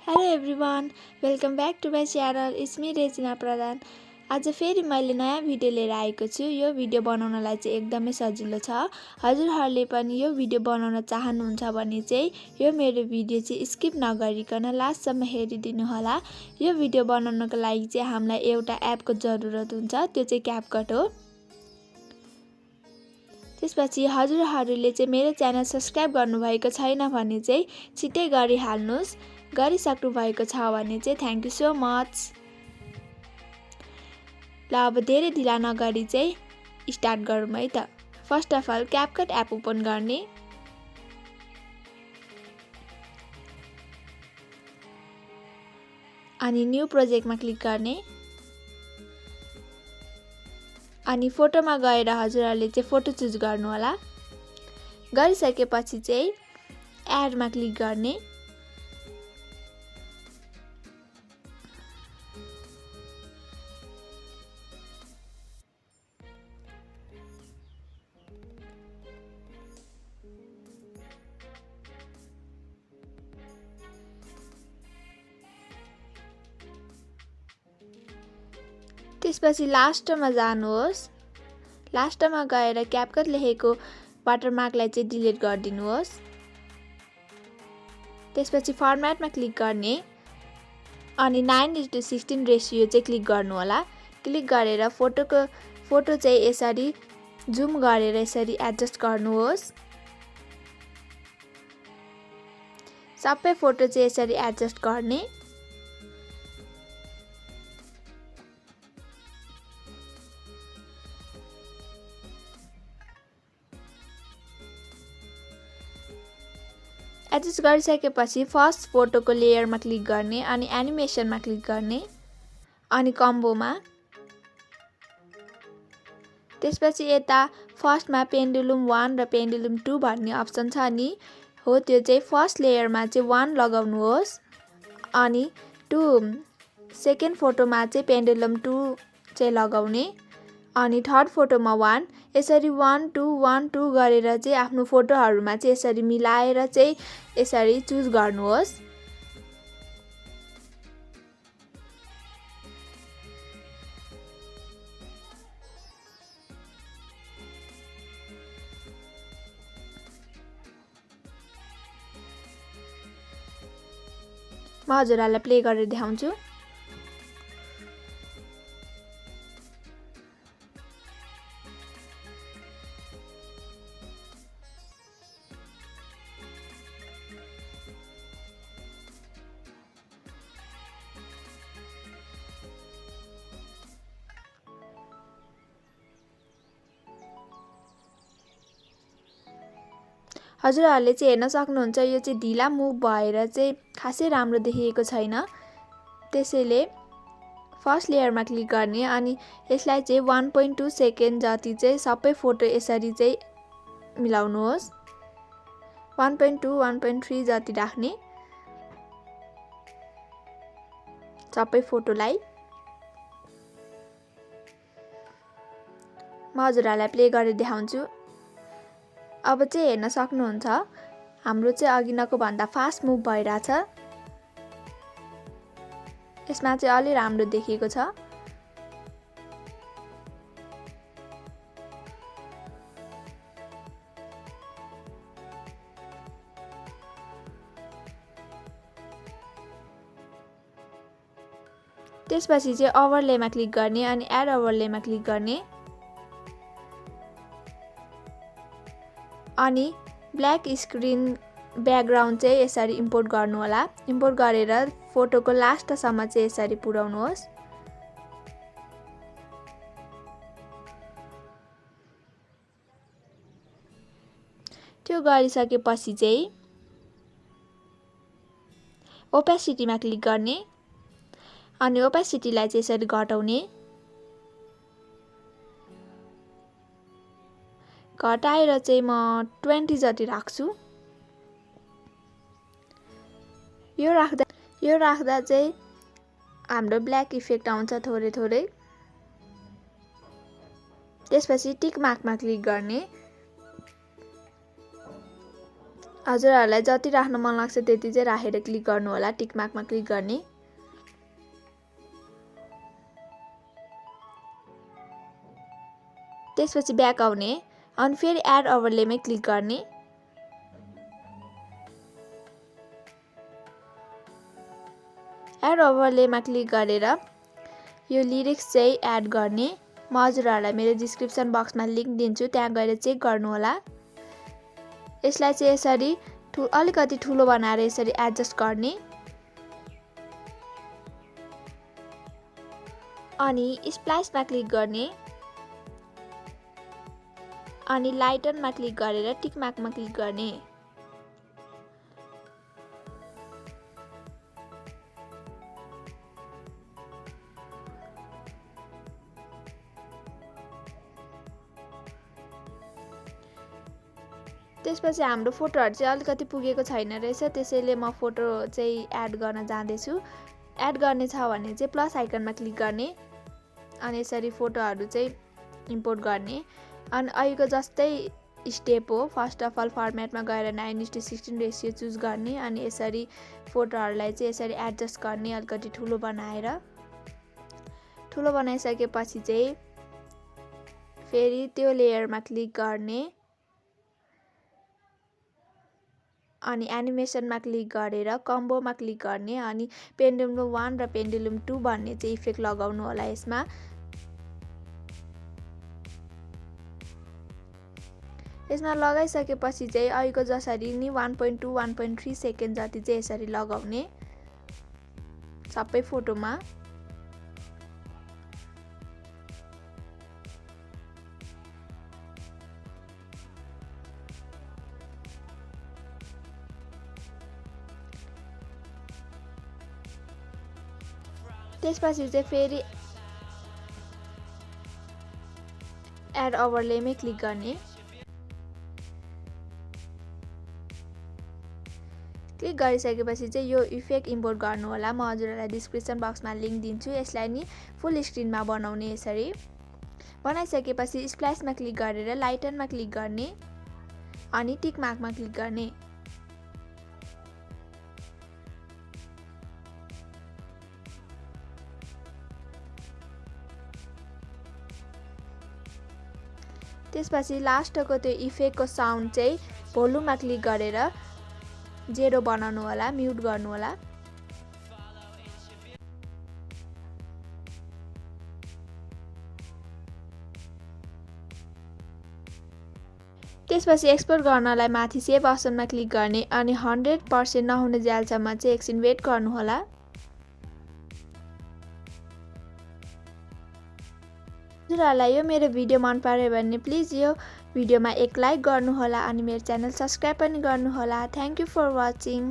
Hello everyone, welcome back to my channel. It's me Regina Pradhan. आज फेरि मैले नयाँ भिडियो लिएर आएको छु। यो भिडियो बनाउनलाई चाहिँ एकदमै सजिलो छ। हजुरहरूले पनि यो भिडियो बनाउन चाहनुहुन्छ भने चाहिँ यो मेरो भिडियो चाहिँ स्किप नगरिकन लास्टसम्म हेरिदिनु होला। यो भिडियो बनाउनको लागि चाहिँ हामीलाई एउटा एपको जरुरत हुन्छ, त्यो चाहिँ क्यापकट हो। त्यसपछि हजुरहरूले चाहिँ मेरो च्यानल सब्स्क्राइब गर्नुभएको छैन भने चाहिँ छिट्टै गरिहाल्नुहोस्। गरिसक्नु भएको छ भने चाहिँ थ्याङ्क यू सो मच। ल अब धेरै ढिला नगरी चाहिँ स्टार्ट गरौँ है त। First of all CapCut app open गर्ने। अनि न्यू प्रोजेक्टमा क्लिक गर्ने। अनि फोटोमा गएर हजुरहरूले चाहिँ फोटो चुज गर्नु होला। गरिसकेपछि चाहिँ एडमा क्लिक गर्ने। त्यसपछि लास्टमा जानुहोस्। लास्टमा गएर क्यापकट लेखेको वाटरमार्कलाई चाहिँ डिलिट गरिदिनुहोस्। त्यसपछि फर्मेटमा क्लिक गर्ने अनि 9:16 रेसियो चाहिँ क्लिक गर्नु होला। क्लिक गरेर फोटो चाहिँ यसरी जुम गरेर यसरी एडजस्ट गर्नुहोस्। सबै फोटो चाहिँ यसरी एडजस्ट गर्ने। एडजस्ट गरिसकेपछि फर्स्ट फोटोको लेयरमा क्लिक गर्ने अनि एनिमेसनमा क्लिक गर्ने अनि कम्बोमा। त्यसपछि यता फर्स्टमा पेन्डुलम 1 र पेन्डुलम 2 भन्ने अप्सन छ नि, हो त्यो चाहिँ फर्स्ट लेयरमा चाहिँ 1 लगाउनुहोस् अनि सेकेन्ड फोटोमा चाहिँ पेन्डुलम 2 चाहिँ लगाउने अनि थर्ड फोटोमा 1। यसरी 1 2 1 2 गरेर चाहिँ आफ्नो फोटोहरुमा चाहिँ यसरी मिलाएर चाहिँ यसरी चुज गर्नुहोस्। म हजुरहरूलाई प्ले गरेर देखाउँछु। हजुरहरूले चाहिँ हेर्न सक्नुहुन्छ यो चाहिँ ढिला मुभ भएर चाहिँ खासै राम्रो देखिएको छैन। त्यसैले फर्स्ट लेयरमा क्लिक गर्ने अनि यसलाई चाहिँ 1.2 सेकेन्ड जति चाहिँ सबै फोटो यसरी चाहिँ मिलाउनुहोस्। 1.2 1.3 जति राख्ने सबै फोटोलाई। म हजुरहरूलाई प्ले गरेर देखाउँछु। अब चाहिँ हेर्न सक्नुहुन्छ हाम्रो चाहिँ अघिनको भन्दा फास्ट मुभ भइराछ। यसमा चाहिँ अलि राम्रो देखिएको छ। त्यसपछि चाहिँ ओभरलेमा क्लिक गर्ने अनि एड ओभरलेमा क्लिक गर्ने अनि ब्ल्याक स्क्रिन ब्याकग्राउन्ड चाहिँ यसरी इम्पोर्ट गर्नु होला। इम्पोर्ट गरेर फोटोको लास्टसम्म चाहिँ यसरी पुर्याउनुहोस्। त्यो गरिसकेपछि चाहिँ ओपेसिटीमा क्लिक गर्ने अनि ओपेसिटीलाई चाहिँ यसरी घटाउने। घटाएर चाहिँ म 20 जति राख्छु। यो राख्दा चाहिँ हाम्रो ब्ल्याक इफेक्ट आउँछ थोरै थोरै। त्यसपछि टिक मार्कमा क्लिक गर्ने हजुरहरूलाई जति राख्न मन लाग्छ त्यति चाहिँ राखेर क्लिक गर्नु होला, टिक मार्कमा क्लिक गर्ने। त्यसपछि ब्याक आउने अनि फेरि एड ओभरलेमै क्लिक गर्ने। एड ओभरलेमा क्लिक गरेर यो लिरिक्स चाहिँ एड गर्ने। म हजुरहरूलाई मेरो डिस्क्रिप्सन बक्समा लिंक दिन्छु, त्यहाँ गएर चेक गर्नु होला। यसलाई चाहिँ यसरी अलिकति ठुलो बनाएर यसरी एडजस्ट गर्ने अनि स्प्लाइसमा क्लिक गर्ने अनि लाइटनमा क्लिक गरेर टिक मार्कमा क्लिक गर्ने। त्यसपछि हाम्रो फोटोहरु चाहिँ अलिकति पुगेको छैन रहेछ, त्यसैले म फोटो चाहिँ एड गर्न जाँदैछु। एड गर्ने छ भने चाहिँ प्लस आइकनमा क्लिक गर्ने अनि यसरी फोटोहरु चाहिँ इम्पोर्ट गर्ने अनि अहिलेको जस्तै स्टेप हो। फर्स्ट अफ अल फर्मेटमा गएर 9:16 रेशियो चुज गर्ने अनि यसरी फोटोहरुलाई चाहिँ यसरी एडजस्ट गर्ने अलिकति ठुलो बनाएर। ठुलो बनाइसकेपछि चाहिँ फेरि त्यो लेयरमा क्लिक गर्ने अनि एनिमेसनमा क्लिक गरेर कम्बोमा क्लिक गर्ने अनि पेन्डुलम 1 र पेन्डुलम 2 भन्ने चाहिँ इफेक्ट लगाउनु होला यसमा। यसमा लगाइसकेपछि चाहिँ अहिलेको जसरी नि 1.2 1.3 सेकेन्ड जति चाहिँ यसरी लगाउने सबै फोटोमा। त्यसपछि चाहिँ फेरि एड ओभरलेमै क्लिक गर्ने। क्लिक गरिसकेपछि चाहिँ यो इफेक्ट इम्पोर्ट गर्नु होला। म हजुरहरूलाई डिस्क्रिप्सन बक्समा लिंक दिन्छु। यसलाई नि फुल स्क्रिनमा बनाउने यसरी। बनाइसकेपछि स्प्लाइसमा क्लिक गरेर लाइटनमा क्लिक गर्ने अनि टिक मार्कमा क्लिक गर्ने। त्यसपछि लास्टको त्यो इफेक्टको साउन्ड चाहिँ भोल्युममा क्लिक गरेर 0 बनाउनु होला, म्युट गर्नु होला। त्यसपछि एक्सपोर्ट गर्नलाई माथि सेभ अप्सनमा क्लिक गर्ने अनि 100% नहुने जेलसम्म चाहिँ एकछिन वेट गर्नु होला। हजुरहरूलाई यो मेरो भिडियो मन पर्यो भने प्लिज यो भिडियोमा एक लाइक गर्नु होला अनि मेरो च्यानल सब्स्क्राइब पनि गर्नु होला। Thank you for watching.